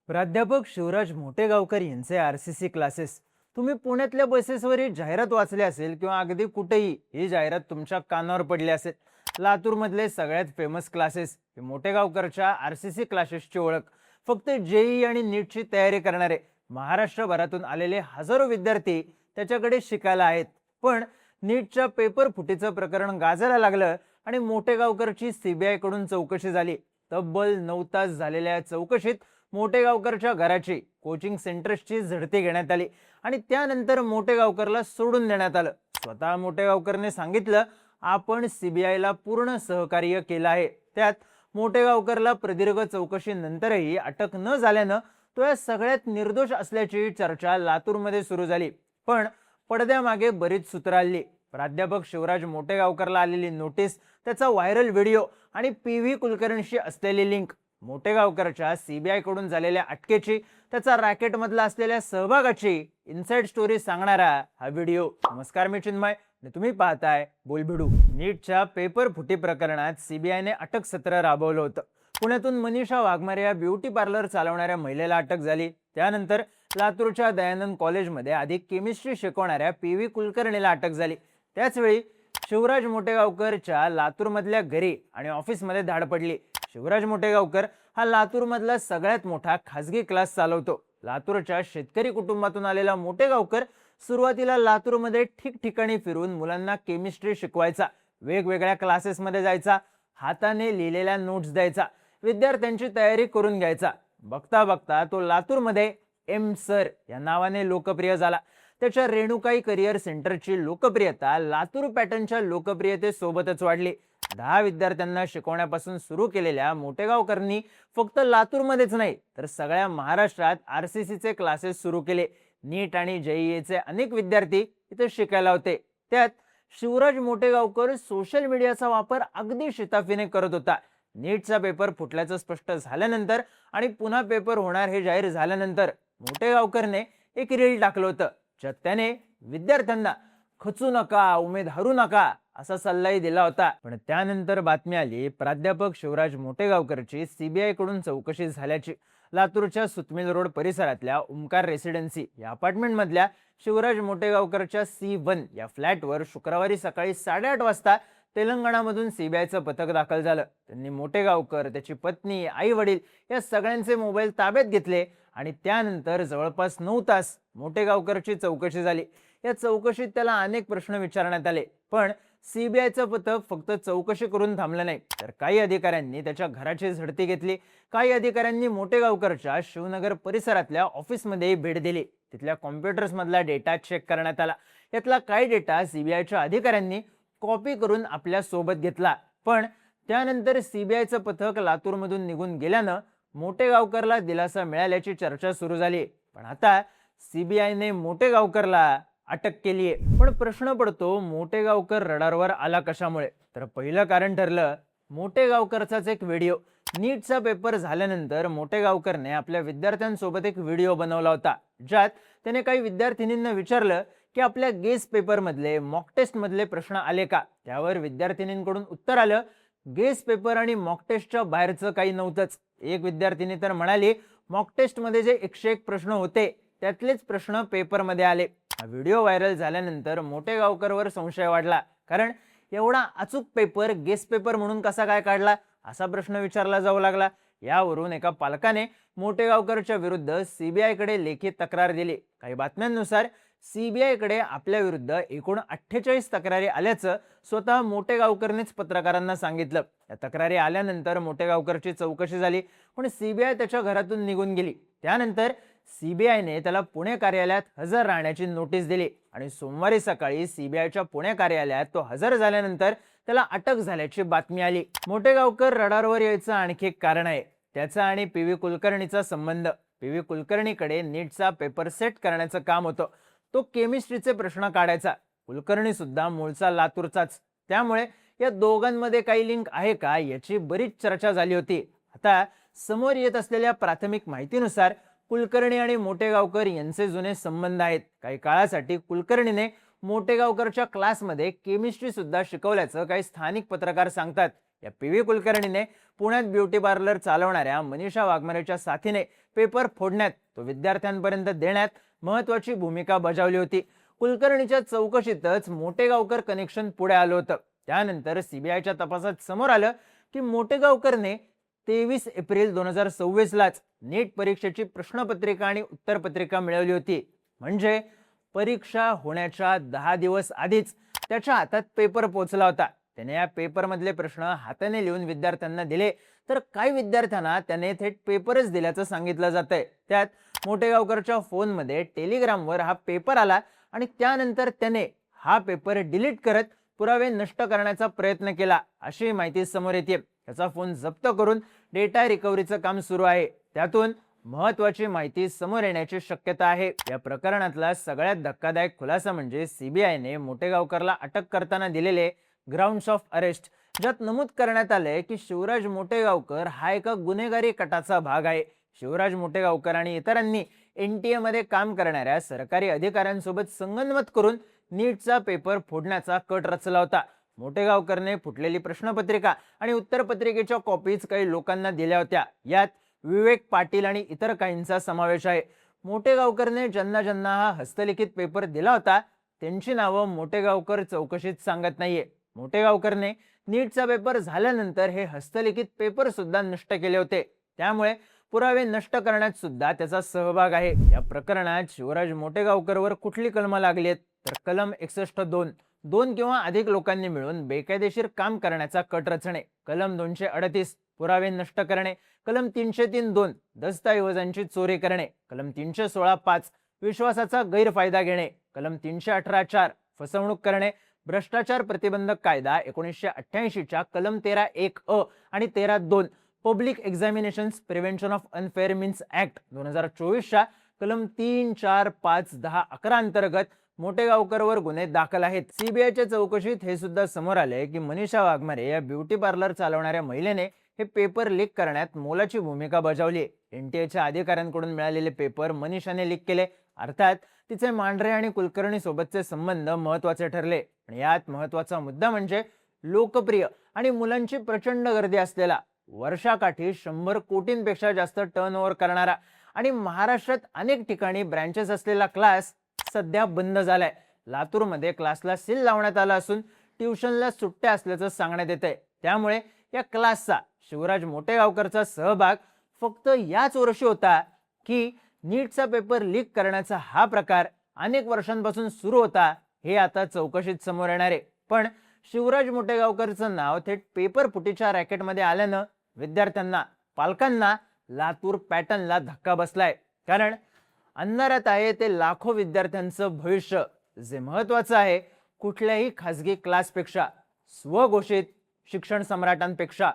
प्राध्यापक शिवराज मोटेगावकर यांचे RCC classes. तुम्ही पुण्यातल्या बसेसवर ही जाहिरात वाचली असेल किंवा अगदी कुठेही ही जाहिरात तुमच्या कानावर पडली असेल. लातूरमधले सगळ्यात फेमस क्लासेस हे मोटेगावकरच्या आरसीसी क्लासेसची ओळख. फक्त जेई आणि नीटची तयारी करणारे महाराष्ट्रभरातून आलेले हजारो विद्यार्थी त्याच्याकडे शिकायला आहेत. पण नीटच्या पेपर फुटीचं प्रकरण गाजायला लागलं आणि मोटेगावकरची सीबीआय कडून चौकशी झाली. तब्बल 9 तास झालेल्या चौकशीत मोटेगावकरच्या घराची, कोचिंग सेंटर्सची झडती घेण्यात आली आणि त्यानंतर मोटेगावकरला सोडून देण्यात आलं. स्वतः मोटेगावकरने सांगितलं, आपण सीबीआयला पूर्ण सहकार्य केलं आहे. त्यात मोटेगावकरला प्रदीर्घ चौकशीनंतरही अटक न झाल्यानं तो या सगळ्यात निर्दोष असल्याची चर्चा लातूरमध्ये सुरू झाली. पण पडद्यामागे बरीच सूत्र हल्ली. प्राध्यापक शिवराज मोटेगावकरला आलेली नोटीस, त्याचा व्हायरल व्हिडिओ आणि पी.व्ही. कुलकर्णीशी असलेली लिंक, मोटेगावकरच्या सीबीआय कडून झालेल्या अटकेची, त्याचा रॅकेटमधला असलेल्या सहभागाची इनसाइड स्टोरी सांगणारा हा व्हिडिओ. नमस्कार, मी चिन्मय आणि तुम्ही पाहताय बोलभिडू. नीटच्या पेपर फुटी प्रकरणात सीबीआयने अटक सत्र राबवलं होतं. पुण्यातून मनीषा वाघमारे या ब्युटी पार्लर चालवणाऱ्या महिलेला अटक झाली. त्यानंतर लातूरच्या दयानंद कॉलेजमध्ये आधी केमिस्ट्री शिकवणाऱ्या पी.व्ही. कुलकर्णीला अटक झाली. त्याचवेळी शिवराज मोटेगावकरच्या लातूरमधल्या घरी आणि ऑफिसमध्ये धाड पडली. शिवराज मोटेगावकर हा लातूरमधला सगळ्यात मोठा खासगी क्लास चालवतो. लातूरच्या शेतकरी कुटुंबातून आलेला मोटेगावकर सुरुवातीला लातूरमध्ये ठिकठिकाणी फिरून मुलांना केमिस्ट्री शिकवायचा. वेगवेगळ्या क्लासेसमध्ये जायचा, हाताने लिहिलेल्या नोट्स द्यायचा, विद्यार्थ्यांची तयारी करून घ्यायचा. बघता बघता तो लातूरमध्ये एम सर या नावाने लोकप्रिय झाला. त्याच्या रेणुकाई करिअर सेंटरची लोकप्रियता लातूर पॅटर्नच्या लोकप्रियतेसोबतच वाढली. 10 विद्यार्थ्यांना शिकवण्यापासून सुरू केलेल्या मोटेगावकरनी फक्त लातूरमध्येच नाही तर सगळ्या महाराष्ट्रात आरसीसीचे क्लासेस सुरू केले. नीट आणि जेईईचे अनेक विद्यार्थी इथे शिकायला होते. त्यात शिवराज मोटेगावकर सोशल मीडियाचा वापर अगदी शिताफीने करत होता. नीटचा पेपर फुटल्याचं स्पष्ट झाल्यानंतर आणि पुन्हा पेपर होणार हे जाहीर झाल्यानंतर मोटेगावकरने एक रील टाकलं होतं, ज्यात त्याने विद्यार्थ्यांना खचू नका, उमेद हरू नका असा सल्लाही दिला होता. पण त्यानंतर बातमी आली प्राध्यापक शिवराज मोटेगावकरची सीबीआय कडून चौकशी झाल्याची. लातूरच्या सुतमिल रोड परिसरातल्या ओमकार रेसिडेन्सी या अपार्टमेंट मधल्या शिवराज मोटेगावकरच्या C1 या फ्लॅटवर शुक्रवारी सकाळी 8:30 वाजता तेलंगणामधून सीबीआयचं पथक दाखल झालं. त्यांनी मोटेगावकर, त्याची पत्नी, आई वडील या सगळ्यांचे मोबाईल ताब्यात घेतले आणि त्यानंतर जवळपास 9 तास मोटेगावकरची चौकशी झाली. या चौकशीत त्याला अनेक प्रश्न विचारण्यात आले. पण सीबीआयचं पथक फक्त चौकशी करून थांबलं नाही, तर काही अधिकाऱ्यांनी त्याच्या घराची झडती घेतली. काही अधिकाऱ्यांनी मोटेगावकरच्या शिवनगर परिसरातल्या ऑफिसमध्ये भेट दिली. तिथल्या कॉम्प्युटर्स मधला डेटा चेक करण्यात आला. यातला काही डेटा सीबीआयच्या अधिकाऱ्यांनी कॉपी करून आपल्या सोबत घेतला. पण त्यानंतर सीबीआयचं पथक लातूरमधून निघून गेल्यानं मोटेगावकरला दिलासा मिळाल्याची चर्चा सुरू झाली. पण आता सीबीआयने मोटेगावकरला अटक केली आहे. पण प्रश्न पडतो, मोटेगावकर रडारवर आला कशामुळे? तर पहिलं कारण ठरलं मोटेगावकरचाच एक व्हिडिओ. नीटचा पेपर झाल्यानंतर मोटेगावकरने आपल्या विद्यार्थ्यांसोबत एक व्हिडिओ बनवला होता, ज्यात त्याने काही विद्यार्थिनींना विचारलं की आपल्या गेस पेपर मधले, मॉक टेस्ट मधले प्रश्न आले का? त्यावर विद्यार्थिनींकडून उत्तर आलं, गेस पेपर आणि मॉक टेस्टच्या बाहेरचं काही नव्हतंच. एक विद्यार्थिनी तर म्हणाली, मॉक टेस्ट मध्ये जे 101 प्रश्न होते त्यातलेच प्रश्न पेपरमध्ये आले. हा व्हिडिओ व्हायरल झाल्यानंतर मोटेगावकरवर संशय वाढला. कारण एवढा अचूक पेपर गेस पेपर म्हणून कसा काय काढला, असा प्रश्न विचारला जाऊ लागला. यावरून एका पालकाने मोटेगावकरच्या विरुद्ध सीबीआय कडे लेखी तक्रार दिली. काही बातम्यांनुसार सीबीआय कडे आपल्या विरुद्ध एकूण 48 तक्रारी आल्याचं स्वतः मोटेगावकरनेच पत्रकारांना सांगितलं. या तक्रारी आल्यानंतर मोटेगावकरची चौकशी झाली, पण सीबीआय त्याच्या घरातून निघून गेली. त्यानंतर सीबीआयने त्याला पुणे कार्यालयात हजर राहण्याची नोटीस दिली आणि सोमवारी सकाळी सीबीआयच्या पुणे कार्यालयात तो हजर झाल्यानंतर त्याला अटक झाल्याची बातमी आली. मोटेगावकर रडारवर यायचं आणखी एक कारण आहे, त्याचा आणि पी.व्ही. कुलकर्णीचा संबंध. पी.व्ही. कुलकर्णीकडे नीटचा पेपर सेट करण्याचं काम होतं. तो केमिस्ट्रीचे प्रश्न काढायचा. कुलकर्णी सुद्धा मूळचा लातूरचाच. त्यामुळे या दोघांमध्ये काही लिंक आहे का याची बरीच चर्चा झाली होती. आता समोर येत असलेल्या प्राथमिक माहितीनुसार कुलकर्णी आणि मोटेगावकर यांचे जुने संबंध आहेत. काही काळासाठी कुलकर्णीने मोटेगावकरच्या क्लासमध्ये केमिस्ट्री सुद्धा शिकवल्याचं काही स्थानिक पत्रकार सांगतात. या पी.व्ही. कुलकर्णीने पुण्यात ब्युटी पार्लर चालवणाऱ्या मनीषा वाघमारेच्या साथीने पेपर फोडण्यात तो विद्यार्थ्यांपर्यंत देण्यात महत्वाची भूमिका बजावली होती. कुलकर्णीच्या चौकशीतच मोटेगावकर कनेक्शन पुढे आलं होतं. त्यानंतर सीबीआयच्या तपासात समोर आलं की मोटेगावकरने 23 एप्रिल 2026 लाच नीट परीक्षेची प्रश्नपत्रिका आणि उत्तरपत्रिका मिळवली होती. म्हणजे परीक्षा होण्याच्या 10 दिवस आधीच त्याच्या हातात पेपर पोहोचला होता. त्याने या पेपरमधले प्रश्न हाताने लिहून विद्यार्थ्यांना दिले, तर काही विद्यार्थ्यांना त्याने थेट पेपरच दिल्याचं सांगितलं जातंय. त्यात मोटेगावकरच्या फोनमध्ये टेलिग्रामवर हा पेपर आला आणि त्यानंतर त्याने हा पेपर डिलीट करत पुरावे नष्ट करण्याचा प्रयत्न केला, अशी माहिती समोर येते. त्याचा फोन जप्त करून डेटा रिकव्हरीचं काम सुरू आहे. त्यातून महत्वाची माहिती समोर येण्याची शक्यता आहे. या प्रकरणातला सगळ्यात धक्कादायक खुलासा म्हणजे सीबीआयने मोटेगावकरला अटक करताना दिलेले ग्राउंड्स ऑफ अरेस्ट, ज्यात नमूद करण्यात आलंय की शिवराज मोटेगावकर हा एका गुन्हेगारी कटाचा भाग आहे. शिवराज मोटेगावकर आणि इतरांनी एनटीए मध्ये काम करणाऱ्या सरकारी अधिकाऱ्यांसोबत संगनमत करून नीटचा पेपर फोडण्याचा कट रचला होता. मोटेगावकरने फुटलेली प्रश्नपत्रिका आणि उत्तरपत्रिकेच्या कॉपीज काही लोकांना दिल्या होत्या. यात विवेक पाटील आणि इतर काहींचा समावेश आहे. मोटेगावकरने ज्यांना ज्यांना हा हस्तलिखित पेपर दिला होता त्यांची नावं मोटेगावकर चौकशीत सांगत नाहीये. मोटेगावकरने नीटचा पेपर झाल्यानंतर हे हस्तलिखित पेपर सुद्धा नष्ट केले होते. त्यामुळे पुरावे नष्ट करण्यात सुद्धा त्याचा सहभाग आहे. या प्रकरणात शिवराज मोटेगावकरवर कुठली कलम लागली आहेत तर कलम 61(2), दोन किंवा अधिक लोकांनी मिळून बेकायदेशीर काम करण्याचा कट रचणे, कलम 238 पुरावे नष्ट करणे, कलम 303(2) दस्तऐवजांची चोरी करणे, कलम 316(5) विश्वासाचा गैरफायदा घेणे, कलम 318(4) फसवणूक करणे, भ्रष्टाचार प्रतिबंधक कायदा 1988च्या कलम 13(1)(अ) आणि 13(2) public examinations prevention of unfair means act 2024च्या कलम 3, 4, 5, 10, 11 अंतर्गत मोटेगावकरवर गुन्हे दाखल आहेत. सीबीआयच्या चौकशीत हे सुद्धा समोर आले की मनीषा वाघमारे या ब्युटी पार्लर चालवणाऱ्या महिलेने हे पेपर लीक करण्यात मोलाची भूमिका बजावली. एनटीएच्या अधिकाऱ्यांकडून मिळालेले पेपर मनीषाने लीक केले. अर्थात तिचे मांढरे आणि कुलकर्णी सोबतचे संबंध महत्वाचे ठरले. आणि यात महत्वाचा मुद्दा म्हणजे लोकप्रिय आणि मुलांची प्रचंड गर्दी असलेला, वर्षाकाठी 100 कोटींपेक्षा जास्त टर्नओव्हर करणारा आणि महाराष्ट्रात अनेक ठिकाणी ब्रँचेस असलेला क्लास सध्या बंद झालाय. लातूरमध्ये क्लासला सील लावण्यात आला असून ट्युशनला सुट्ट्या असल्याचं सांगण्यात येतंय. त्यामुळे या क्लासचा शिवराज मोटेगावकरचा सहभाग फक्त याच वर्षी होता की नीटचा पेपर लीक करण्याचा हा प्रकार अनेक वर्षांपासून सुरू होता, हे आता चौकशीत समोर येणार आहे. पण शिवराज मोटेगावकरचं नाव थेट पेपर फुटीच्या रॅकेटमध्ये आल्यानं विद्यार्थ्यांना, पालकांना लातूर पॅटर्नला धक्का बसलाय. कारण अंधारात आहे ते लाखो विद्यार्थ्यांचं भविष्य, जे महत्वाचं आहे कुठल्याही खासगी क्लासपेक्षा, स्वघोषित शिक्षण सम्राटांपेक्षा.